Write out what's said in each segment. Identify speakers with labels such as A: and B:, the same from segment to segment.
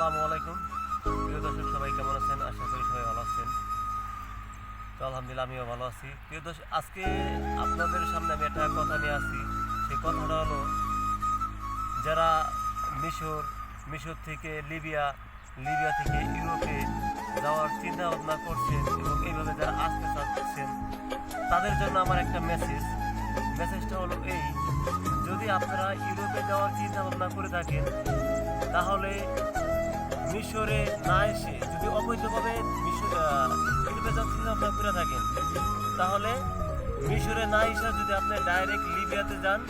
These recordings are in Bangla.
A: আসসালামু আলাইকুম। প্রিয় দর্শক, সবাই কেমন আছেন? আশা করি সবাই ভালো আছেন। তো আলহামদুলিল্লাহ আমিও ভালো আছি। প্রিয় দর্শক, আজকে আপনাদের সামনে আমি একটা কথা নিয়ে আসি। সেই কথাটা হলো, যারা মিশর থেকে লিবিয়া থেকে ইউরোপে যাওয়ার চিন্তা ভাবনা করছেন এবং এইভাবে যারা আসতে চাচ্ছেন, তাদের জন্য আমার একটা মেসেজটা হলো এই: যদি আপনারা ইউরোপে যাওয়ার চিন্তা ভাবনা করে থাকেন, তাহলে মিশরে না এসে, যদি অবৈধভাবে ইউরোপে যাওয়ার চিন্তা ভাবনা করে থাকেন, তাহলে মিশরে না এসে যদি আপনি ডাইরেক্ট লিবিয়াতে যান,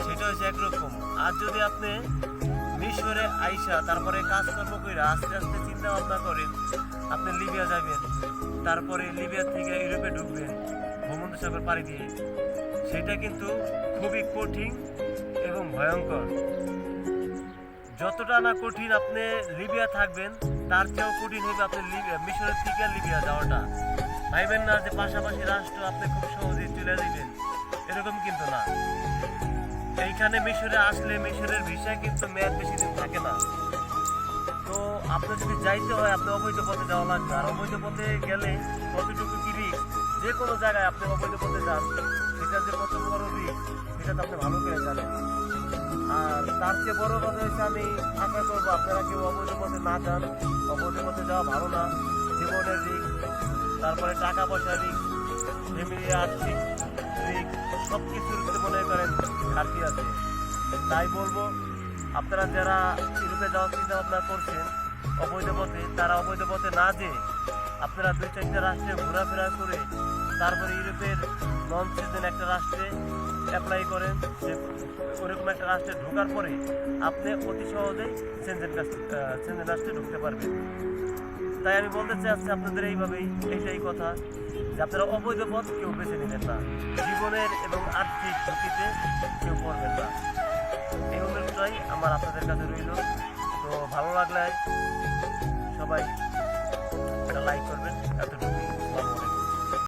A: সেটা হচ্ছে একরকম। আর যদি আপনি মিশরে আইসা তারপরে কাজকর্ম করে আস্তে আস্তে চিন্তা ভাবনা করেন আপনি লিবিয়া যাবেন, তারপরে লিবিয়া থেকে ইউরোপে ঢুকবেন ভূমধ্যসাগর পাড়ি দিয়ে, সেটা কিন্তু খুবই কঠিন এবং ভয়ঙ্কর। যতটা না কঠিন আপনি লিবিয়া থাকবেন, তার চেয়েও কঠিন হবে আপনি মিশরের থেকে লিবিয়া যাওয়াটা। ভাইবেন না যে পাশাপাশি রাষ্ট্র আপনি খুব সহজেই চলে যাবেন, এরকম কিন্তু না। এইখানে মিশরে আসলে মিশরের ভিসা কিন্তু মেয়াদ বেশি দিন থাকে না। তো আপনার যদি যাইতে হয়, আপনি অবৈধ পথে যাওয়া লাগবে। আর অবৈধ পথে গেলে কতটুকু কি রিস্ক, যে কোনো জায়গায় আপনি অবৈধ পথে যান, সেটা যে কত বড় রিস্ক, সেটা তো আপনি ভালো করে জানেন। আর তার চেয়ে বড় কথা হচ্ছে, আমি আশা করবো আপনারা কেউ অবৈধ পথে না যান। অবৈধ পথে যাওয়া ভালো না। জীবনের রিস্ক, তারপরে টাকা পয়সার রিস্ক, ফ্যামিলি আর্থিক রিস্ক, সব কিছুর মনে করেন ঘাটতি আছে। তাই বলবো, আপনারা যারা ইউরোপে যাওয়ার চিন্তা ভাবনা করছেন অবৈধ পথে, তারা অবৈধ পথে না যেয়ে আপনারা 2-4টা রাষ্ট্রে ঘোরাফেরা করে তারপরে ইউরোপের নন সিজন একটা রাষ্ট্রে অ্যাপ্লাই করেন। ওরকম একটা রাষ্ট্রে ঢোকার পরে আপনি অতি সহজেই সেনজেন রাষ্ট্রে ঢুকতে পারবেন। তাই আমি বলতে চাচ্ছি আপনাদের এইটাই কথা, যে আপনারা অবৈধ পথ কেউ বেছে নেবেন না, জীবনের এবং আর্থিক ঝুঁকিতে কেউ পড়বেন না। এই অনুরোধটাই আমার আপনাদের কাছে রইল। তো ভালো লাগলে সবাই একটা লাইক করবেন, এতটুকুই।